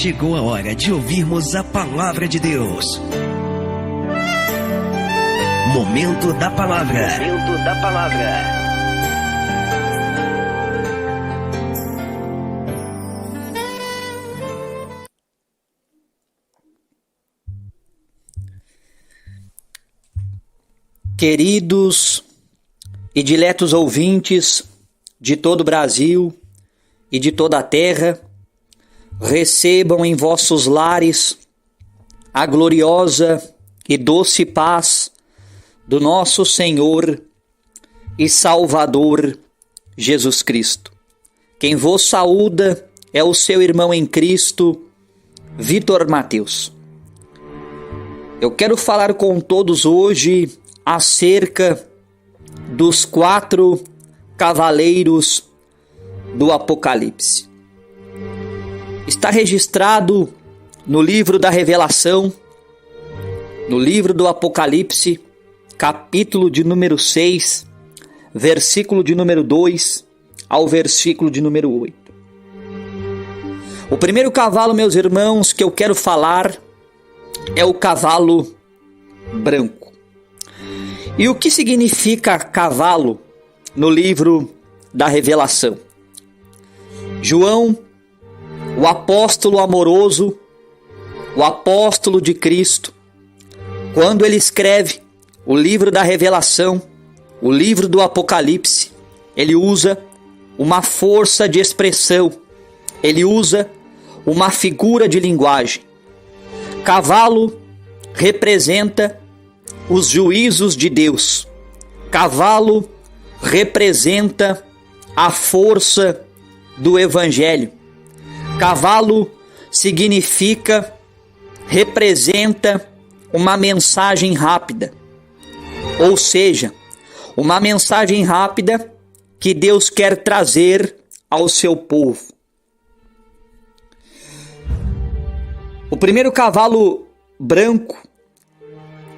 Chegou a hora de ouvirmos a palavra de Deus. Momento da palavra. Momento da palavra. Queridos e diletos ouvintes de todo o Brasil e de toda a terra, recebam em vossos lares a gloriosa e doce paz do nosso Senhor e Salvador Jesus Cristo. Quem vos saúda é o seu irmão em Cristo, Vitor Mateus. Eu quero falar com todos hoje acerca dos 4 cavaleiros do Apocalipse. Está registrado no livro da Revelação, no livro do Apocalipse, capítulo de número 6, versículo de número 2 ao versículo de número 8. O primeiro cavalo, meus irmãos, que eu quero falar é o cavalo branco. E o que significa cavalo no livro da Revelação? João, o apóstolo amoroso, o apóstolo de Cristo, quando ele escreve o livro da Revelação, o livro do Apocalipse, ele usa uma força de expressão, ele usa uma figura de linguagem. Cavalo representa os juízos de Deus. Cavalo representa a força do Evangelho. Cavalo significa, representa uma mensagem rápida. Ou seja, uma mensagem rápida que Deus quer trazer ao seu povo. O primeiro cavalo branco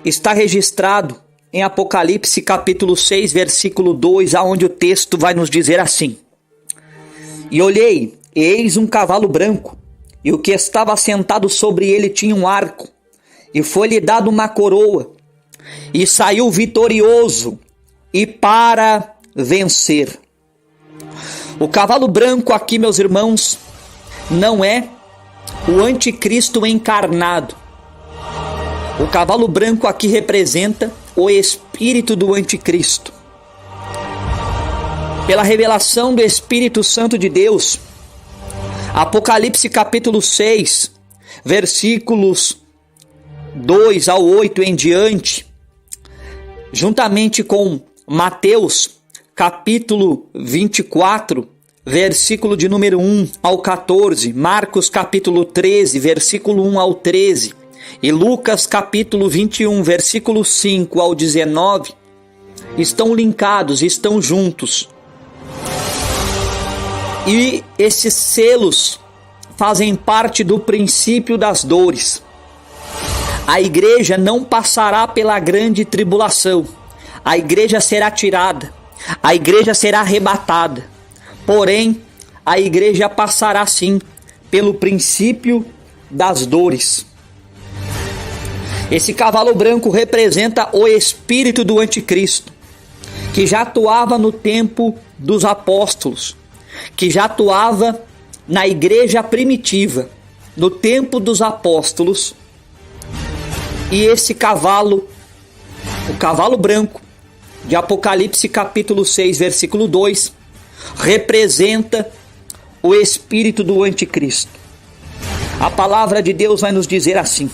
está registrado em Apocalipse capítulo 6, versículo 2, aonde o texto vai nos dizer assim: E olhei, e eis um cavalo branco, e o que estava sentado sobre ele tinha um arco, e foi-lhe dado uma coroa, e saiu vitorioso, e para vencer. O cavalo branco aqui, meus irmãos, não é o anticristo encarnado. O cavalo branco aqui representa o espírito do anticristo. Pela revelação do Espírito Santo de Deus, Apocalipse capítulo 6, versículos 2 ao 8 em diante, juntamente com Mateus capítulo 24, versículo de número 1 ao 14, Marcos capítulo 13, versículo 1 ao 13, e Lucas capítulo 21, versículo 5 ao 19, estão linkados, estão juntos. E esses selos fazem parte do princípio das dores. A igreja não passará pela grande tribulação. A igreja será tirada. A igreja será arrebatada. Porém, a igreja passará sim pelo princípio das dores. Esse cavalo branco representa o espírito do anticristo, que já atuava no tempo dos apóstolos, que já atuava na igreja primitiva, no tempo dos apóstolos. E esse cavalo, o cavalo branco, de Apocalipse capítulo 6, versículo 2, representa o espírito do anticristo. A palavra de Deus vai nos dizer assim.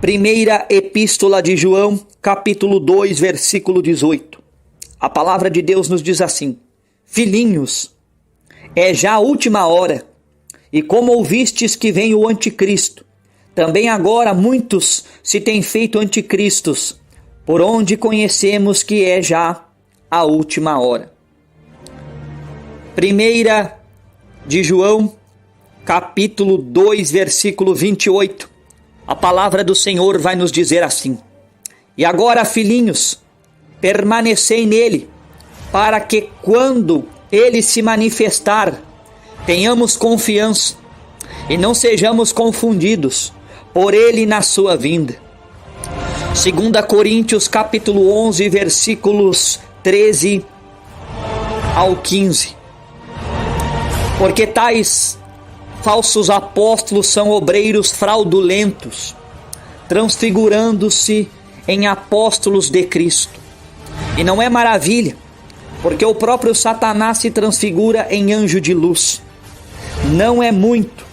Primeira Epístola de João, capítulo 2, versículo 18. A palavra de Deus nos diz assim: Filhinhos, é já a última hora, e como ouvistes que vem o anticristo, também agora muitos se têm feito anticristos, por onde conhecemos que é já a última hora. Primeira de João, capítulo 2, versículo 28. A palavra do Senhor vai nos dizer assim: E agora, filhinhos, permanecei nele, para que quando ele se manifestar, tenhamos confiança e não sejamos confundidos por ele na sua vinda. 2 Coríntios capítulo 11, versículos 13 ao 15. Porque tais falsos apóstolos são obreiros fraudulentos, transfigurando-se em apóstolos de Cristo. E não é maravilha, porque o próprio Satanás se transfigura em anjo de luz. Não é muito,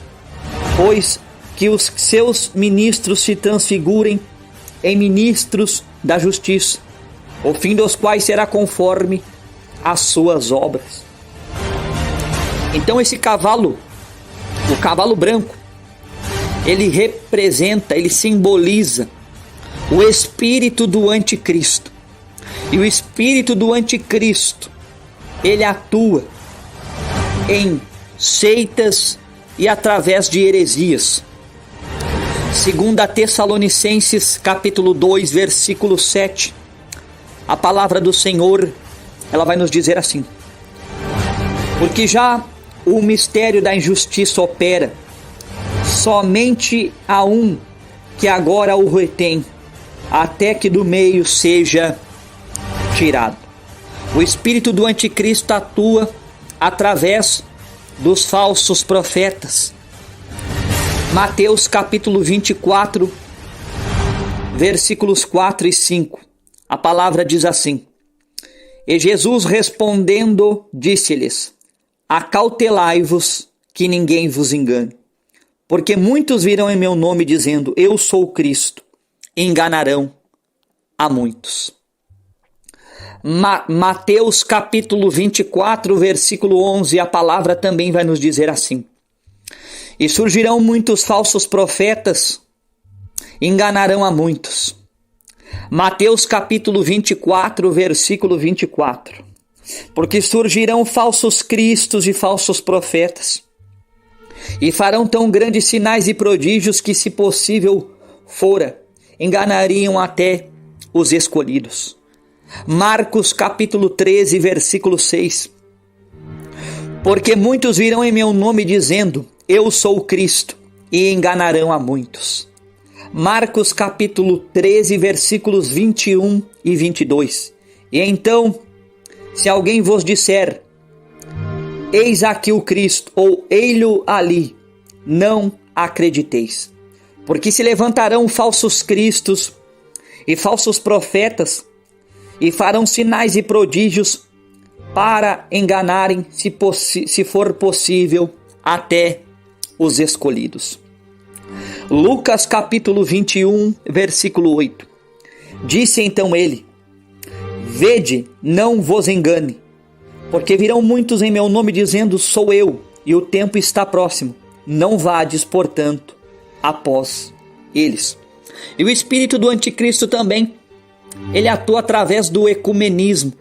pois que os seus ministros se transfigurem em ministros da justiça, o fim dos quais será conforme as suas obras. Então esse cavalo, o cavalo branco, ele representa, ele simboliza o espírito do anticristo. E o espírito do anticristo, ele atua em seitas e através de heresias. 2 Tessalonicenses capítulo 2, versículo 7, a palavra do Senhor, ela vai nos dizer assim: porque já o mistério da injustiça opera, somente há um que agora o retém, até que do meio seja tirado. O espírito do anticristo atua através dos falsos profetas. Mateus capítulo 24, versículos 4 e 5. A palavra diz assim: e Jesus respondendo disse-lhes: acautelai-vos que ninguém vos engane, porque muitos virão em meu nome dizendo: eu sou o Cristo, e enganarão a muitos. Mateus capítulo 24, versículo 11, a palavra também vai nos dizer assim: e surgirão muitos falsos profetas, enganarão a muitos. Mateus capítulo 24, versículo 24. Porque surgirão falsos cristos e falsos profetas, e farão tão grandes sinais e prodígios que, se possível fora, enganariam até os escolhidos. Marcos capítulo 13, versículo 6. Porque muitos virão em meu nome dizendo: eu sou o Cristo, e enganarão a muitos. Marcos capítulo 13, versículos 21 e 22. E então, se alguém vos disser: eis aqui o Cristo, ou ei-lo ali, não acrediteis. Porque se levantarão falsos cristos e falsos profetas, e farão sinais e prodígios para enganarem, se for possível, até os escolhidos. Lucas capítulo 21, versículo 8. Disse então ele: vede, não vos engane, porque virão muitos em meu nome dizendo: sou eu, e o tempo está próximo. Não vades, portanto, após eles. E o espírito do anticristo também, ele atua através do ecumenismo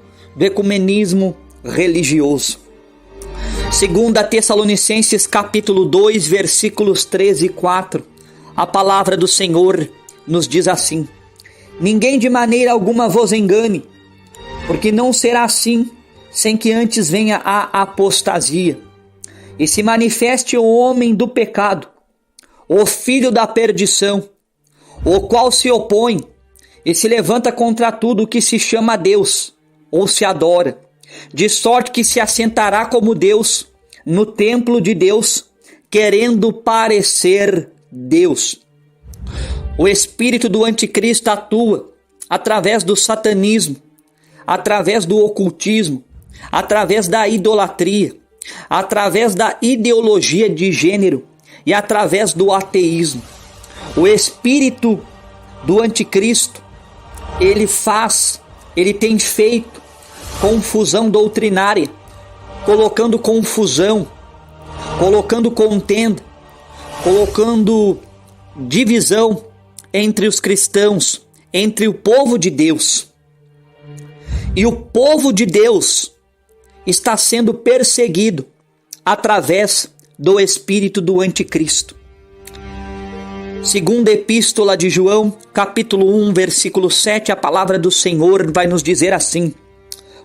religioso. 2 Tessalonicenses capítulo 2, versículos 13 e 4, a palavra do Senhor nos diz assim: ninguém de maneira alguma vos engane, porque não será assim, sem que antes venha a apostasia, e se manifeste o homem do pecado, o filho da perdição, o qual se opõe e se levanta contra tudo o que se chama Deus, ou se adora, de sorte que se assentará como Deus no templo de Deus, querendo parecer Deus. O espírito do anticristo atua através do satanismo, através do ocultismo, através da idolatria, através da ideologia de gênero e através do ateísmo. O espírito do anticristo, ele tem feito confusão doutrinária, colocando confusão, colocando contenda, colocando divisão entre os cristãos, entre o povo de Deus. E o povo de Deus está sendo perseguido através do espírito do anticristo. Segunda epístola de João, capítulo 1, versículo 7, a palavra do Senhor vai nos dizer assim: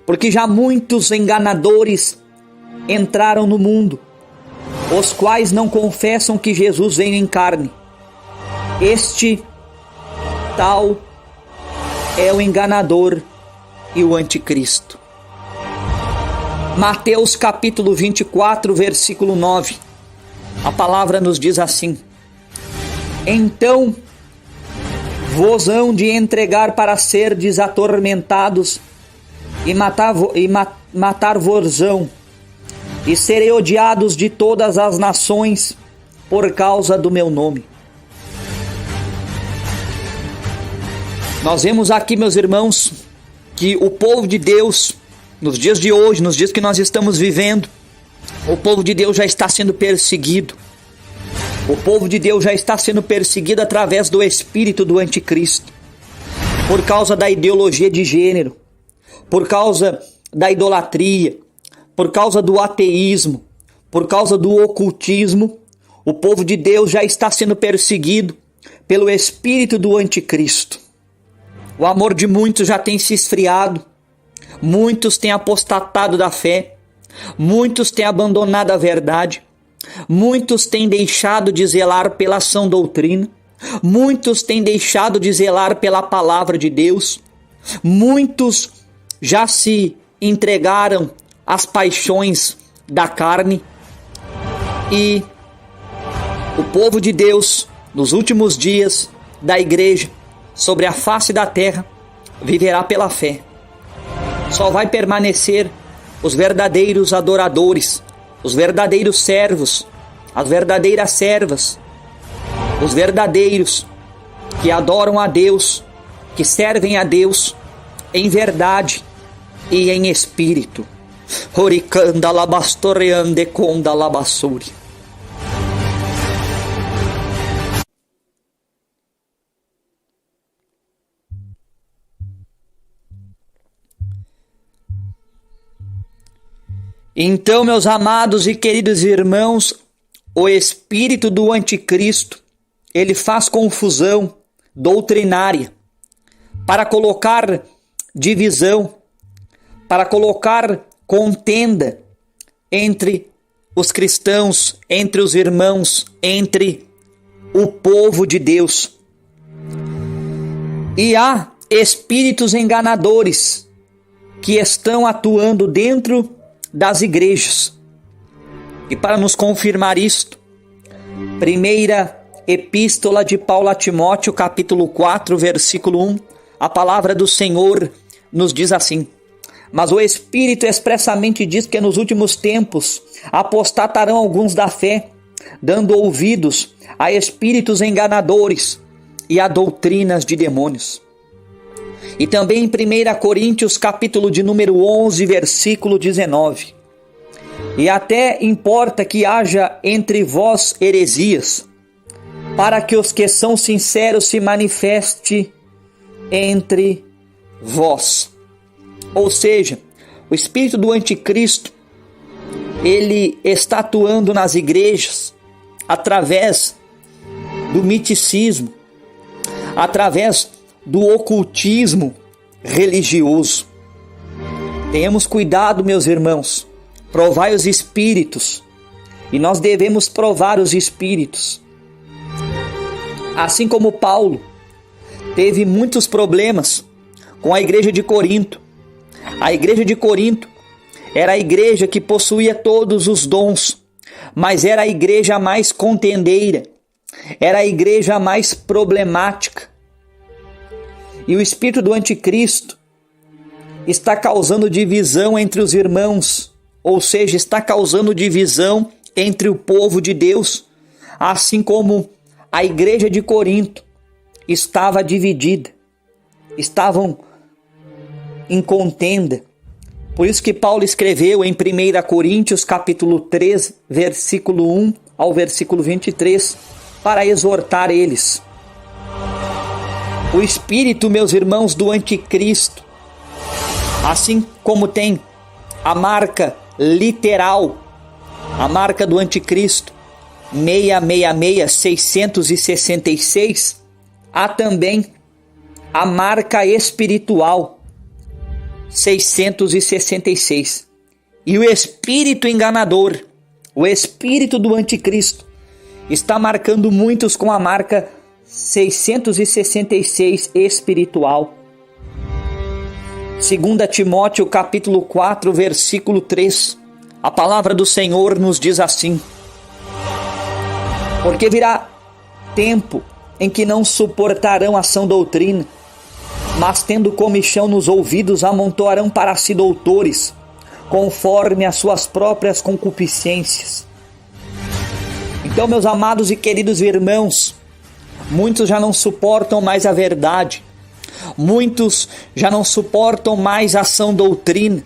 porque já muitos enganadores entraram no mundo, os quais não confessam que Jesus veio em carne. Este tal é o enganador e o anticristo. Mateus capítulo 24, versículo 9. A palavra nos diz assim: então vos hão de entregar para serdes atormentados e matar-vos-ão, e serei odiados de todas as nações por causa do meu nome. Nós vemos aqui, meus irmãos, que o povo de Deus, nos dias de hoje, nos dias que nós estamos vivendo, o povo de Deus já está sendo perseguido. O povo de Deus já está sendo perseguido através do espírito do anticristo, por causa da ideologia de gênero, por causa da idolatria, por causa do ateísmo, por causa do ocultismo. O povo de Deus já está sendo perseguido pelo espírito do anticristo. O amor de muitos já tem se esfriado, muitos têm apostatado da fé, muitos têm abandonado a verdade, muitos têm deixado de zelar pela sã doutrina, muitos têm deixado de zelar pela palavra de Deus, muitos já se entregaram às paixões da carne. E o povo de Deus, nos últimos dias da igreja, sobre a face da terra, viverá pela fé. Só vai permanecer os verdadeiros adoradores, os verdadeiros servos, as verdadeiras servas, os verdadeiros que adoram a Deus, que servem a Deus em verdade e em espírito. Horicanda labastoreande conda labassuri. Então, meus amados e queridos irmãos, o espírito do anticristo, ele faz confusão doutrinária para colocar divisão, para colocar contenda entre os cristãos, entre os irmãos, entre o povo de Deus. E há espíritos enganadores que estão atuando dentro das igrejas. E para nos confirmar isto, primeira epístola de Paulo a Timóteo, capítulo 4, versículo 1, a palavra do Senhor nos diz assim: mas o Espírito expressamente diz que nos últimos tempos apostatarão alguns da fé, dando ouvidos a espíritos enganadores e a doutrinas de demônios. E também em 1 Coríntios, capítulo de número 11, versículo 19. E até importa que haja entre vós heresias, para que os que são sinceros se manifeste entre vós. Ou seja, o espírito do anticristo, ele está atuando nas igrejas através do miticismo, através do ocultismo religioso. Tenhamos cuidado, meus irmãos, provai os espíritos, e nós devemos provar os espíritos. Assim como Paulo teve muitos problemas com a igreja de Corinto. A igreja de Corinto era a igreja que possuía todos os dons, mas era a igreja mais contendeira, era a igreja mais problemática. E o espírito do anticristo está causando divisão entre os irmãos, ou seja, está causando divisão entre o povo de Deus, assim como a igreja de Corinto estava dividida, estavam em contenda. Por isso que Paulo escreveu em 1 Coríntios capítulo 3, versículo 1 ao versículo 23, para exortar eles. O espírito, meus irmãos, do anticristo, assim como tem a marca literal, a marca do anticristo 666, há também a marca espiritual 666. E o espírito enganador O espírito do anticristo está marcando muitos com a marca 666 espiritual. 2 Timóteo capítulo 4, versículo 3. A palavra do Senhor nos diz assim: porque virá tempo em que não suportarão a sã doutrina, mas tendo comichão nos ouvidos, amontoarão para si doutores, conforme as suas próprias concupiscências. Então, meus amados e queridos irmãos, muitos já não suportam mais a verdade, muitos já não suportam mais a sã doutrina,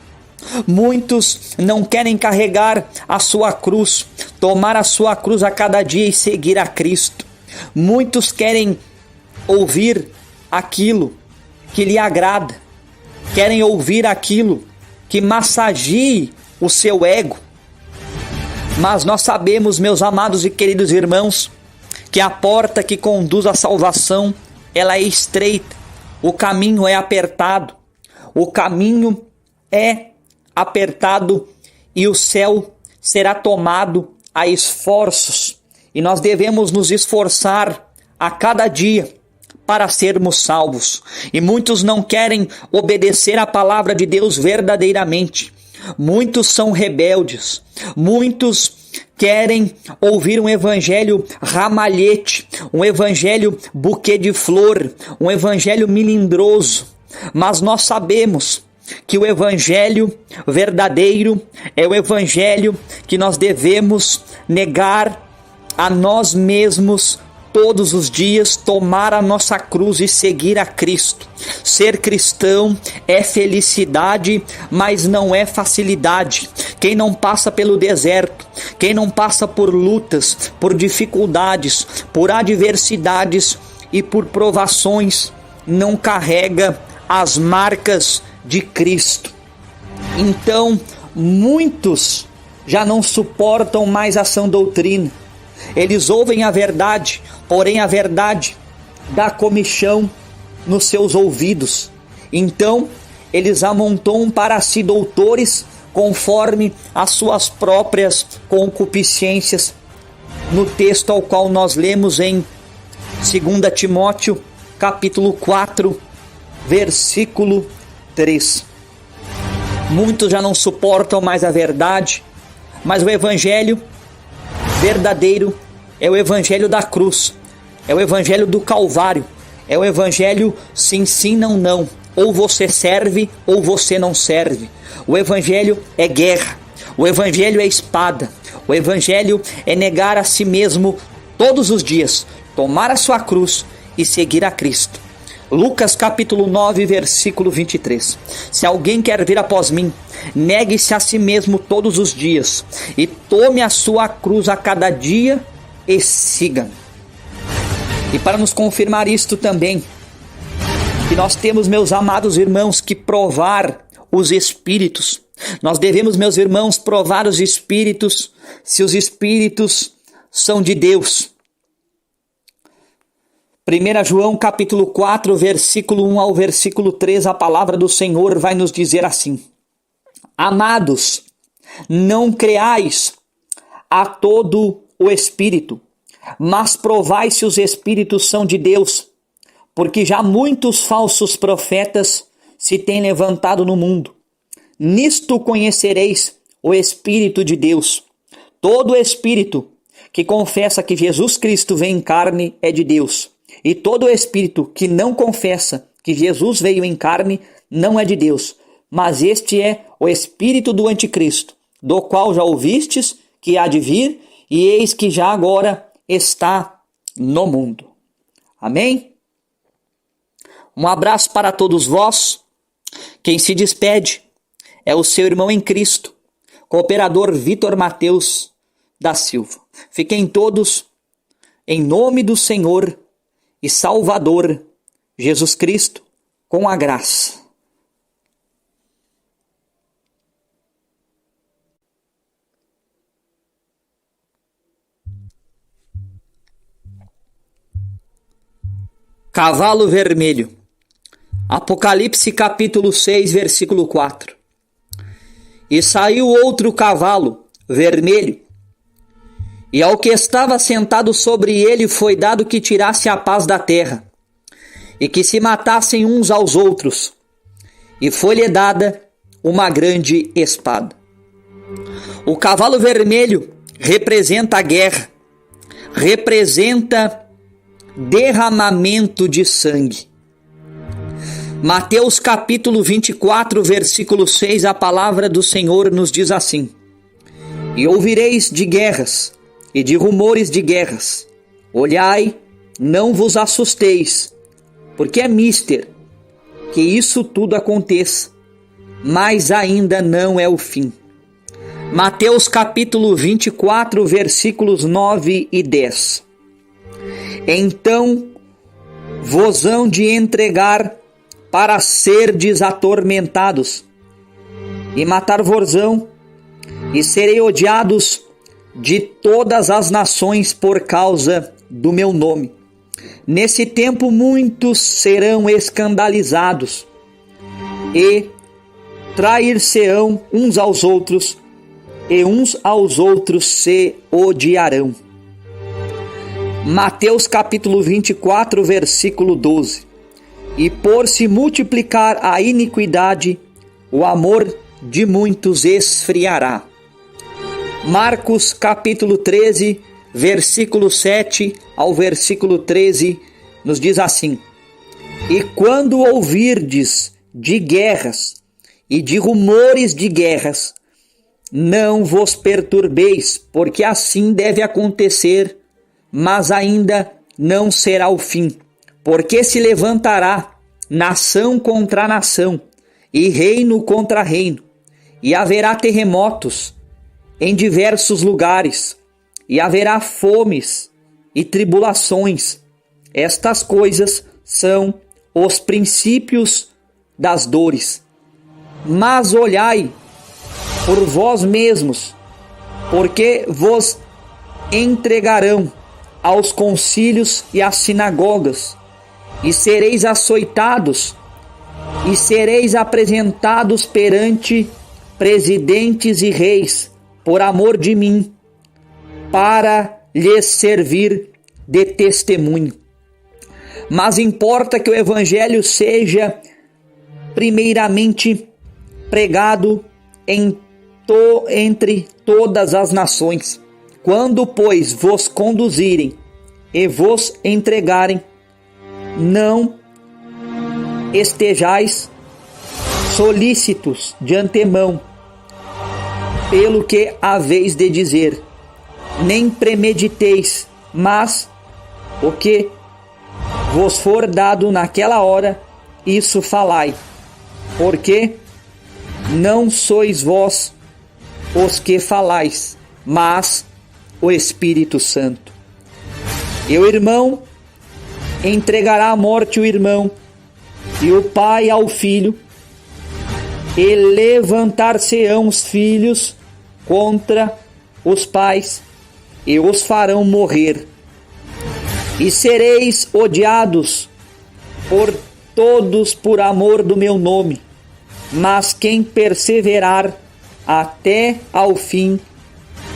muitos não querem carregar a sua cruz, tomar a sua cruz a cada dia e seguir a Cristo. Muitos querem ouvir aquilo que lhe agrada, querem ouvir aquilo que massagie o seu ego. Mas nós sabemos, meus amados e queridos irmãos, que a porta que conduz à salvação, ela é estreita, o caminho é apertado, e o céu será tomado a esforços, e nós devemos nos esforçar a cada dia para sermos salvos. E muitos não querem obedecer a palavra de Deus verdadeiramente. Muitos são rebeldes, muitos querem ouvir um evangelho ramalhete, um evangelho buquê de flor, um evangelho melindroso. Mas nós sabemos que o evangelho verdadeiro é o evangelho que nós devemos negar a nós mesmos todos os dias, tomar a nossa cruz e seguir a Cristo. Ser cristão é felicidade, mas não é facilidade. Quem não passa pelo deserto, quem não passa por lutas, por dificuldades, por adversidades e por provações, não carrega as marcas de Cristo. Então, muitos já não suportam mais a sã doutrina. Eles ouvem a verdade, porém a verdade dá comichão nos seus ouvidos. Então, eles amontoam para si doutores conforme as suas próprias concupiscências. No texto ao qual nós lemos em 2 Timóteo, capítulo 4, versículo 3. Muitos já não suportam mais a verdade, mas o evangelho verdadeiro é o evangelho da cruz, é o evangelho do Calvário, é o evangelho sim, sim, não, não. Ou você serve ou você não serve. O evangelho é guerra, o evangelho é espada, o evangelho é negar a si mesmo todos os dias, tomar a sua cruz e seguir a Cristo. Lucas capítulo 9, versículo 23. Se alguém quer vir após mim, negue-se a si mesmo todos os dias e tome a sua cruz a cada dia e siga-me. E para nos confirmar isto também, que nós temos, meus amados irmãos, que provar os espíritos. Nós devemos, meus irmãos, provar os espíritos, se os espíritos são de Deus. 1 João capítulo 4, versículo 1 ao versículo 3, a palavra do Senhor vai nos dizer assim: amados, não creais a todo o espírito, mas provai se os espíritos são de Deus, porque já muitos falsos profetas se têm levantado no mundo. Nisto conhecereis o Espírito de Deus. Todo espírito que confessa que Jesus Cristo vem em carne é de Deus. E todo espírito que não confessa que Jesus veio em carne não é de Deus. Mas este é o espírito do anticristo, do qual já ouvistes que há de vir, e eis que já agora está no mundo. Amém? Um abraço para todos vós. Quem se despede é o seu irmão em Cristo, cooperador Vitor Mateus da Silva. Fiquem todos em nome do Senhor e Salvador Jesus Cristo, com a graça. Cavalo vermelho. Apocalipse capítulo 6, versículo 4. E saiu outro cavalo vermelho, E ao que estava sentado sobre ele foi dado que tirasse a paz da terra, e que se matassem uns aos outros, e foi-lhe dada uma grande espada. O cavalo vermelho representa a guerra, representa derramamento de sangue. Mateus capítulo 24, versículo 6, a palavra do Senhor nos diz assim: E ouvireis de guerras e de rumores de guerras. Olhai, não vos assusteis, porque é mister que isso tudo aconteça, mas ainda não é o fim. Mateus capítulo 24, versículos 9 e 10. Então vos hão de entregar para serdes atormentados, e matar-vos-ão, e serei odiados de todas as nações por causa do meu nome. Nesse tempo muitos serão escandalizados, e trair-se-ão uns aos outros, e uns aos outros se odiarão. Mateus capítulo 24, versículo 12. E por se multiplicar a iniquidade, o amor de muitos esfriará. Marcos capítulo 13, versículo 7 ao versículo 13, nos diz assim: E quando ouvirdes de guerras e de rumores de guerras, não vos perturbeis, porque assim deve acontecer, mas ainda não será o fim. Porque se levantará nação contra nação, e reino contra reino, e haverá terremotos em diversos lugares, e haverá fomes e tribulações. Estas coisas são os princípios das dores. Mas olhai por vós mesmos, porque vos entregarão aos concílios e às sinagogas, e sereis açoitados, e sereis apresentados perante presidentes e reis, por amor de mim, para lhes servir de testemunho. Mas importa que o evangelho seja primeiramente pregado entre todas as nações. Quando, pois, vos conduzirem e vos entregarem, não estejais solícitos de antemão pelo que haveis de dizer, nem premediteis, mas o que vos for dado naquela hora, isso falai, porque não sois vós os que falais, mas o Espírito Santo. E o irmão entregará à morte o irmão, e o pai ao filho, e levantar-se-ão os filhos contra os pais, e os farão morrer. E sereis odiados por todos por amor do meu nome, mas quem perseverar até ao fim,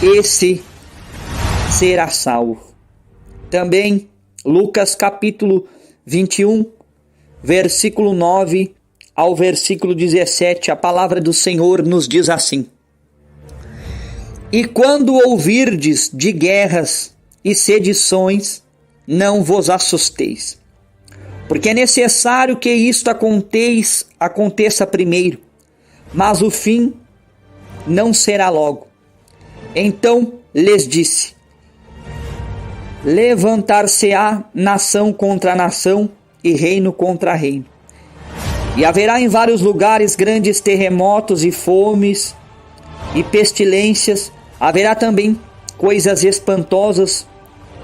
esse será salvo. Também Lucas capítulo 21, versículo 9 ao versículo 17, a palavra do Senhor nos diz assim: E quando ouvirdes de guerras e sedições, não vos assusteis, porque é necessário que isto aconteça primeiro, mas o fim não será logo. Então lhes disse: Levantar-se-á nação contra nação e reino contra reino. E haverá em vários lugares grandes terremotos e fomes e pestilências. Haverá também coisas espantosas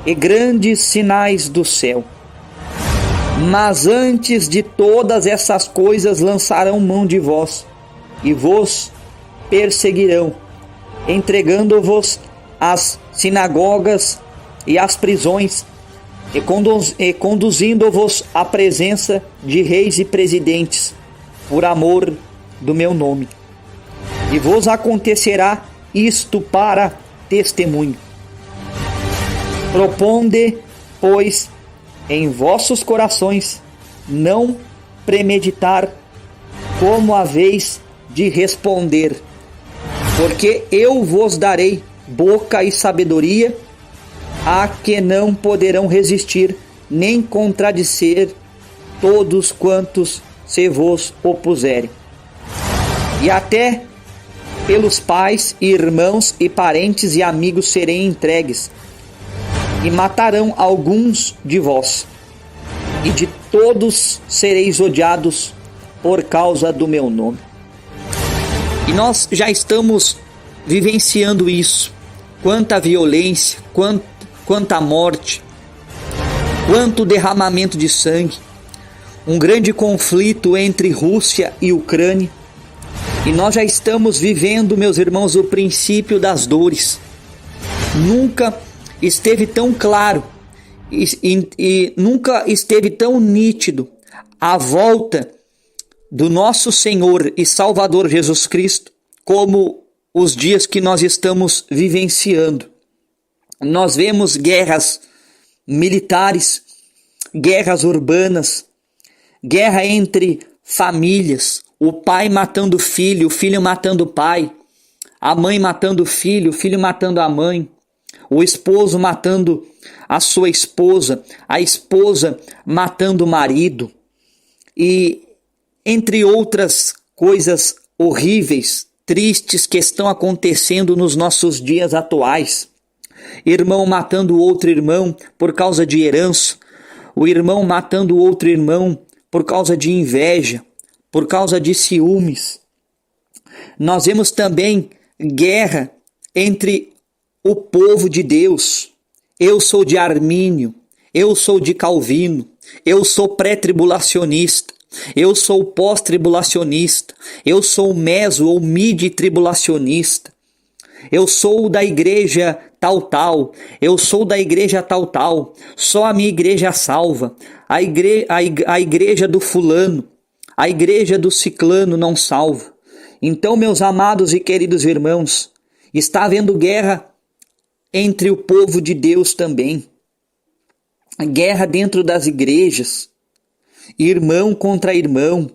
e grandes sinais do céu. Mas antes de todas essas coisas lançarão mão de vós e vos perseguirão, entregando-vos às sinagogas e às prisões, e conduzindo-vos à presença de reis e presidentes, por amor do meu nome. E vos acontecerá isto para testemunho. Proponde, pois, em vossos corações não premeditar como haveis de responder, porque eu vos darei boca e sabedoria, a que não poderão resistir nem contradizer todos quantos se vos opuserem. E até pelos pais, irmãos e parentes e amigos serem entregues, e matarão alguns de vós, e de todos sereis odiados por causa do meu nome. E nós já estamos vivenciando isso. Quanta violência, quanta morte, quanto derramamento de sangue. Um grande conflito entre Rússia e Ucrânia. E nós já estamos vivendo, meus irmãos, o princípio das dores. Nunca esteve tão claro e nunca esteve tão nítido a volta do nosso Senhor e Salvador Jesus Cristo como os dias que nós estamos vivenciando. Nós vemos guerras militares, guerras urbanas, guerra entre famílias, o pai matando o filho matando o pai, a mãe matando o filho matando a mãe, o esposo matando a sua esposa, a esposa matando o marido, e entre outras coisas horríveis, tristes que estão acontecendo nos nossos dias atuais. Irmão matando outro irmão por causa de herança, o irmão matando outro irmão por causa de inveja, por causa de ciúmes. Nós vemos também guerra entre o povo de Deus. Eu sou de Armínio, eu sou de Calvino, eu sou pré-tribulacionista, eu sou pós-tribulacionista, eu sou meso ou mid-tribulacionista, eu sou da igreja tal, eu sou da igreja tal, só a minha igreja salva, a igreja do fulano, a igreja do ciclano não salva. Então, meus amados e queridos irmãos, está havendo guerra entre o povo de Deus também, guerra dentro das igrejas, irmão contra irmão.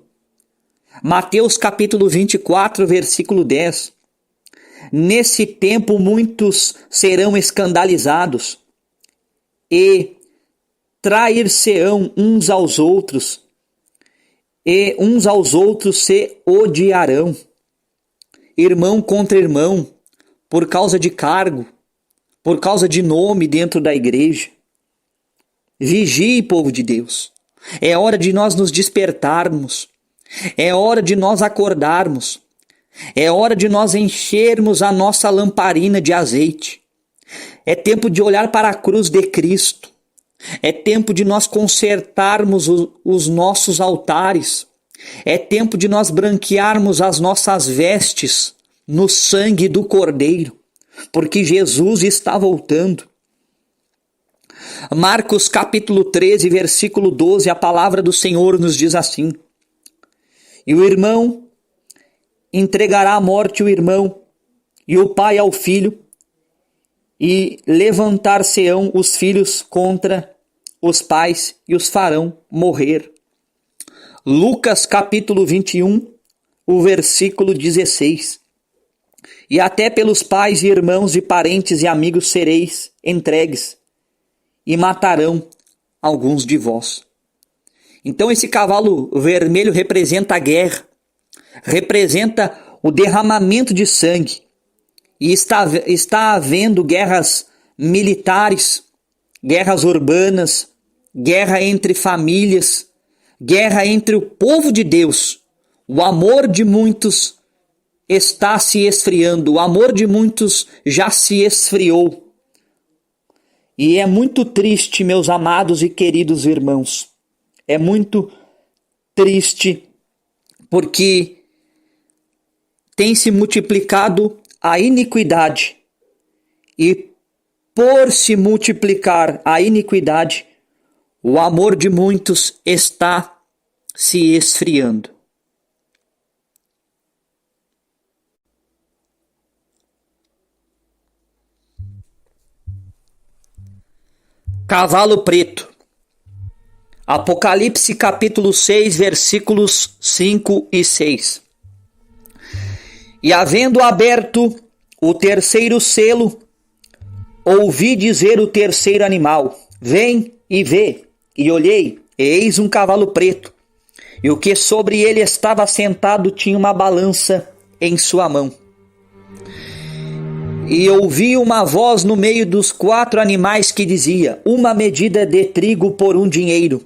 Mateus capítulo 24, versículo 10. Nesse tempo muitos serão escandalizados e trair-se-ão uns aos outros, e uns aos outros se odiarão, irmão contra irmão, por causa de cargo, por causa de nome dentro da igreja. Vigie, povo de Deus. É hora de nós nos despertarmos. É hora de nós acordarmos. É hora de nós enchermos a nossa lamparina de azeite. É tempo de olhar para a cruz de Cristo. É tempo de nós consertarmos os nossos altares. É tempo de nós branquearmos as nossas vestes no sangue do Cordeiro, porque Jesus está voltando. Marcos capítulo 13, versículo 12, a palavra do Senhor nos diz assim: e o irmão entregará à morte o irmão, e o pai ao filho, e levantar-se-ão os filhos contra os pais, e os farão morrer. Lucas capítulo 21, o versículo 16. E até pelos pais e irmãos e parentes e amigos sereis entregues, e matarão alguns de vós. Então esse cavalo vermelho representa a guerra, representa o derramamento de sangue, e está havendo guerras militares, guerras urbanas, guerra entre famílias, guerra entre o povo de Deus. O amor de muitos está se esfriando, o amor de muitos já se esfriou. E é muito triste, meus amados e queridos irmãos, é muito triste porque tem se multiplicado a iniquidade, e por se multiplicar a iniquidade, o amor de muitos está se esfriando. Cavalo preto. Apocalipse capítulo 6, versículos 5 e 6. E havendo aberto o terceiro selo, ouvi dizer o terceiro animal: vem e vê. E olhei, e eis um cavalo preto, e o que sobre ele estava sentado tinha uma balança em sua mão. E ouvi uma voz no meio dos 4 animais que dizia: uma medida de trigo por 1 dinheiro,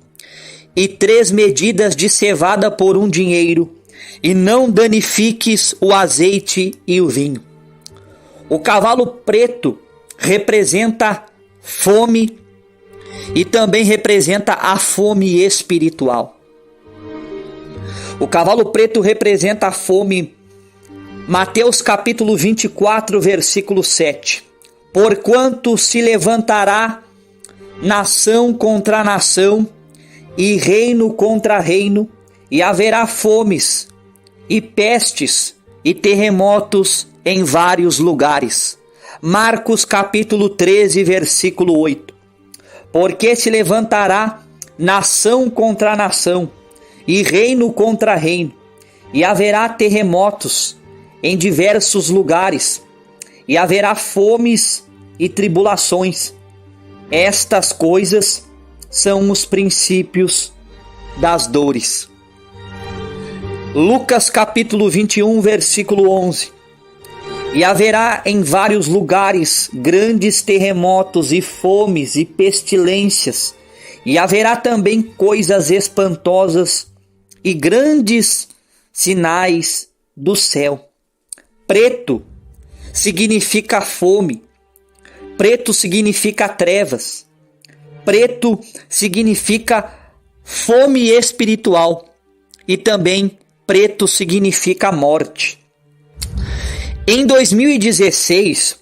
e 3 medidas de cevada por 1 dinheiro, e não danifiques o azeite e o vinho. O cavalo preto representa fome e também representa a fome espiritual. O cavalo preto representa a fome. Mateus capítulo 24, versículo 7. Porquanto se levantará nação contra nação, e reino contra reino, e haverá fomes, e pestes, e terremotos em vários lugares. Marcos capítulo 13, versículo 8. Porque se levantará nação contra nação, e reino contra reino, e haverá terremotos em diversos lugares, e haverá fomes e tribulações. Estas coisas são os princípios das dores. Lucas capítulo 21, versículo 11. E haverá em vários lugares grandes terremotos e fomes e pestilências, e haverá também coisas espantosas e grandes sinais do céu. Preto significa fome, preto significa trevas, preto significa fome espiritual e também preto significa morte. Em 2016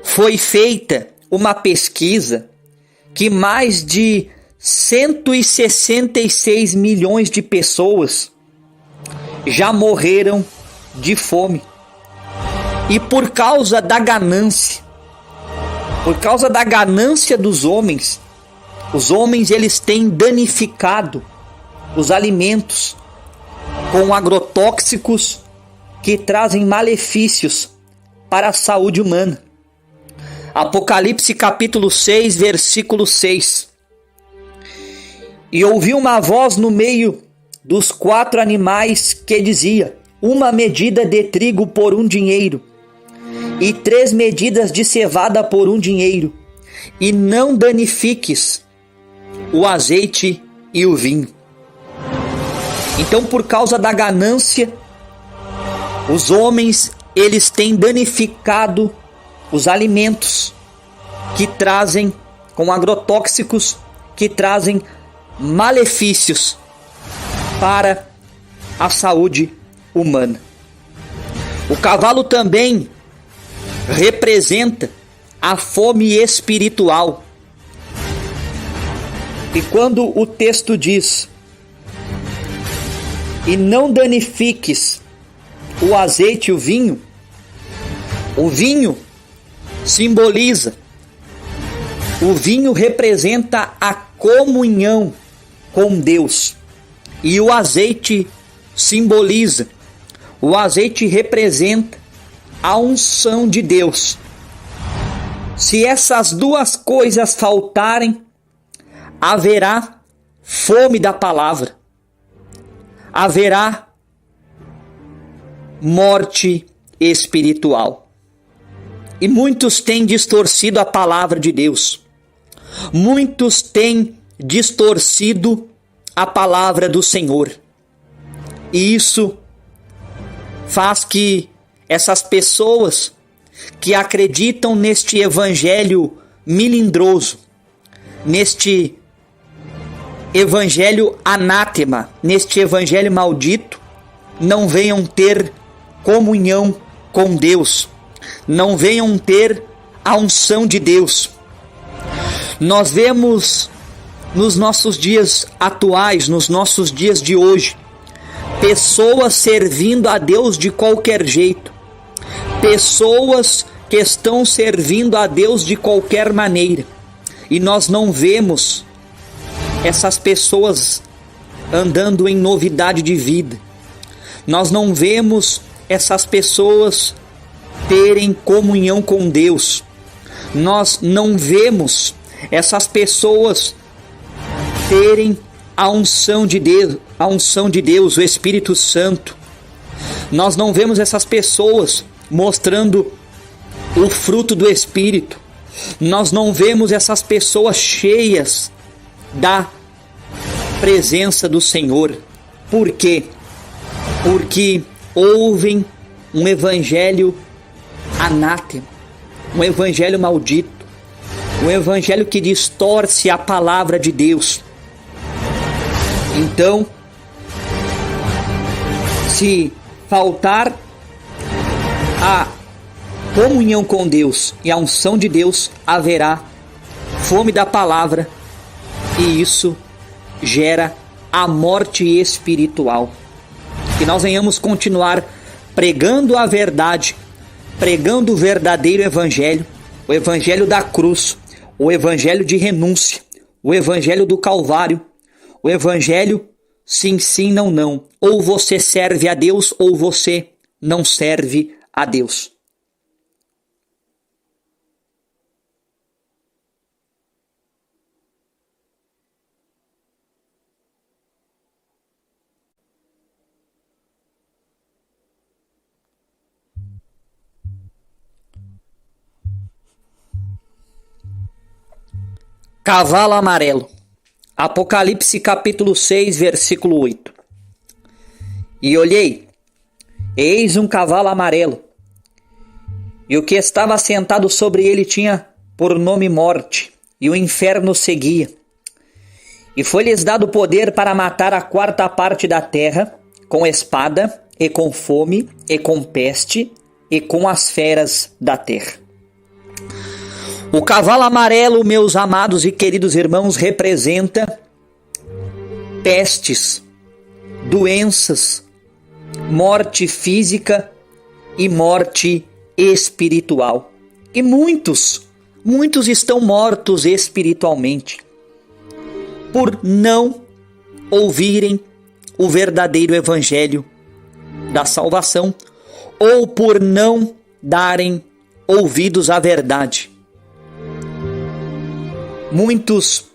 foi feita uma pesquisa que mais de 166 milhões de pessoas já morreram de fome. E por causa da ganância dos homens, os homens eles têm danificado os alimentos com agrotóxicos que trazem malefícios para a saúde humana. Apocalipse capítulo 6, versículo 6. E ouvi uma voz no meio dos 4 animais que dizia: uma medida de trigo por 1 dinheiro, e 3 medidas de cevada por 1 dinheiro, e não danifiques o azeite e o vinho. Então, por causa da ganância, os homens eles têm danificado os alimentos que trazem, com agrotóxicos, que trazem malefícios para a saúde humana. O cavalo também representa a fome espiritual. E quando o texto diz: e não danifiques o azeite e o vinho simboliza, o vinho representa a comunhão com Deus, e o azeite simboliza, o azeite representa a unção de Deus. Se essas duas coisas faltarem, haverá fome da palavra, haverá morte espiritual. E muitos têm distorcido a palavra de Deus. Muitos têm distorcido a palavra do Senhor. E isso faz que essas pessoas que acreditam neste evangelho melindroso, neste evangelho anátema, neste evangelho maldito, não venham ter comunhão com Deus, não venham ter a unção de Deus. Nós vemos nos nossos dias atuais, nos nossos dias de hoje, pessoas servindo a Deus de qualquer jeito, pessoas que estão servindo a Deus de qualquer maneira, e nós não vemos essas pessoas andando em novidade de vida. Nós não vemos essas pessoas terem comunhão com Deus. Nós não vemos essas pessoas terem a unção de Deus, o Espírito Santo. Nós não vemos essas pessoas mostrando o fruto do Espírito. Nós não vemos essas pessoas cheias da presença do Senhor. Por quê? Porque ouvem um evangelho anátema, um evangelho maldito, um evangelho que distorce a palavra de Deus. Então, se faltar a comunhão com Deus e a unção de Deus, haverá fome da palavra, e isso gera a morte espiritual. Que nós venhamos continuar pregando a verdade, pregando o verdadeiro evangelho, o evangelho da cruz, o evangelho de renúncia, o evangelho do Calvário, o evangelho sim, sim, não, não. Ou você serve a Deus ou você não serve a Deus. Cavalo amarelo. Apocalipse capítulo 6, versículo 8. E olhei, eis um cavalo amarelo, e o que estava sentado sobre ele tinha por nome Morte, e o inferno seguia. E foi-lhes dado poder para matar a quarta parte da terra, com espada, e com fome, e com peste, e com as feras da terra. O cavalo amarelo, meus amados e queridos irmãos, representa pestes, doenças, morte física e morte espiritual. E muitos estão mortos espiritualmente por não ouvirem o verdadeiro evangelho da salvação ou por não darem ouvidos à verdade. Muitos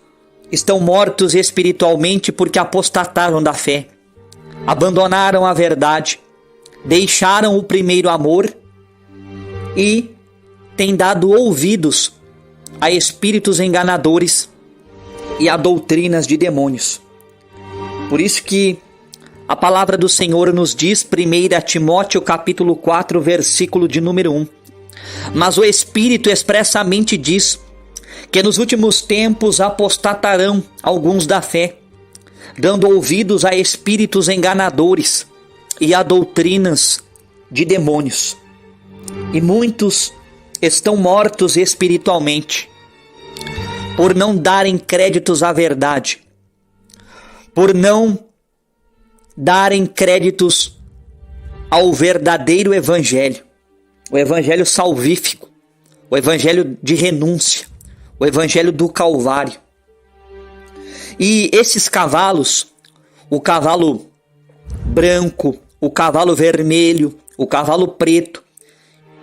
estão mortos espiritualmente porque apostataram da fé, abandonaram a verdade, deixaram o primeiro amor e têm dado ouvidos a espíritos enganadores e a doutrinas de demônios. Por isso que a palavra do Senhor nos diz, 1 Timóteo capítulo 4, versículo de número 1. Mas o Espírito expressamente diz que nos últimos tempos apostatarão alguns da fé, dando ouvidos a espíritos enganadores e a doutrinas de demônios. E muitos estão mortos espiritualmente por não darem créditos à verdade, por não darem créditos ao verdadeiro evangelho, o evangelho salvífico, o evangelho de renúncia, o evangelho do Calvário. E esses cavalos, o cavalo branco, o cavalo vermelho, o cavalo preto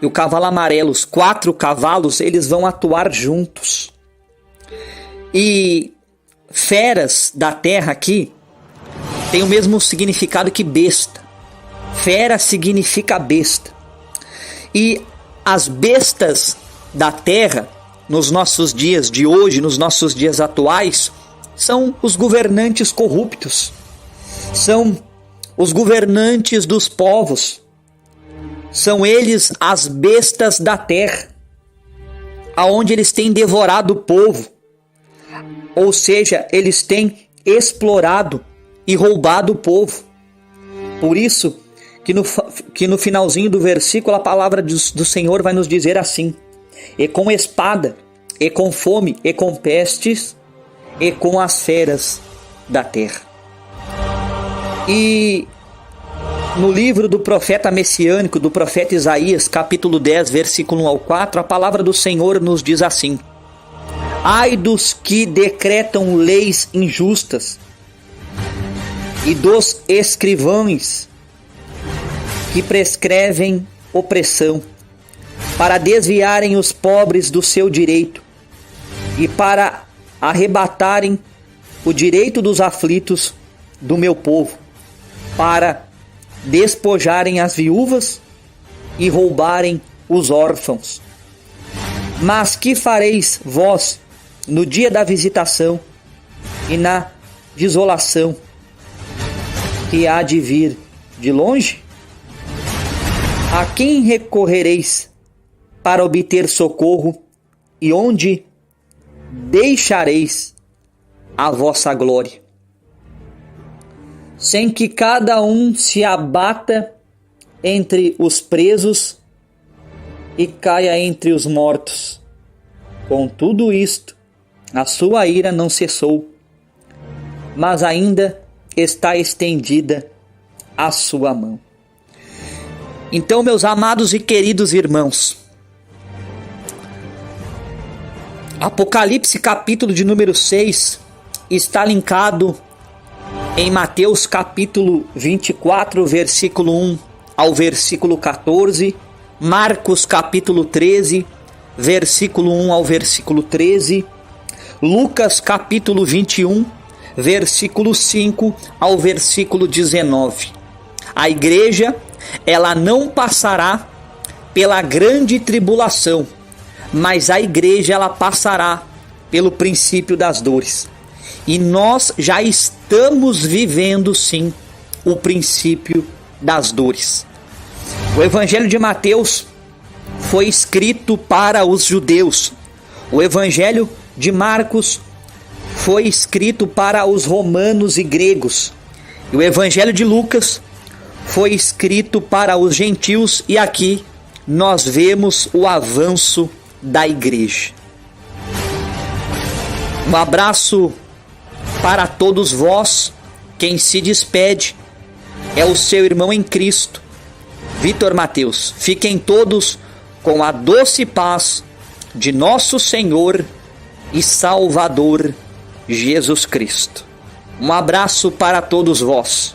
e o cavalo amarelo, os 4 cavalos, eles vão atuar juntos. E feras da terra aqui tem o mesmo significado que besta. Fera significa besta. E as bestas da terra, nos nossos dias de hoje, nos nossos dias atuais, são os governantes corruptos, são os governantes dos povos, são eles as bestas da terra, aonde eles têm devorado o povo, ou seja, eles têm explorado e roubado o povo. Por isso que no finalzinho do versículo a palavra do Senhor vai nos dizer assim: e com espada, e com fome, e com pestes, e com as feras da terra. E no livro do profeta messiânico, do profeta Isaías, capítulo 10, versículo 1 ao 4, a palavra do Senhor nos diz assim: Ai dos que decretam leis injustas e dos escrivães que prescrevem opressão, para desviarem os pobres do seu direito e para arrebatarem o direito dos aflitos do meu povo, para despojarem as viúvas e roubarem os órfãos. Mas que fareis vós no dia da visitação e na desolação que há de vir de longe? A quem recorrereis para obter socorro e onde deixareis a vossa glória? Sem que cada um se abata entre os presos e caia entre os mortos. Com tudo isto, a sua ira não cessou, mas ainda está estendida a sua mão. Então, meus amados e queridos irmãos, Apocalipse capítulo de número 6 está linkado em Mateus capítulo 24, versículo 1 ao versículo 14, Marcos capítulo 13, versículo 1 ao versículo 13, Lucas capítulo 21, versículo 5 ao versículo 19. A igreja, ela não passará pela grande tribulação, mas a igreja, ela passará pelo princípio das dores. E nós já estamos vivendo, sim, o princípio das dores. O Evangelho de Mateus foi escrito para os judeus. O Evangelho de Marcos foi escrito para os romanos e gregos. E o Evangelho de Lucas foi escrito para os gentios. E aqui nós vemos o avanço da igreja. Um abraço para todos vós. Quem se despede é o seu irmão em Cristo, Vitor Mateus. Fiquem todos com a doce paz de nosso Senhor e Salvador Jesus Cristo. Um abraço para todos vós.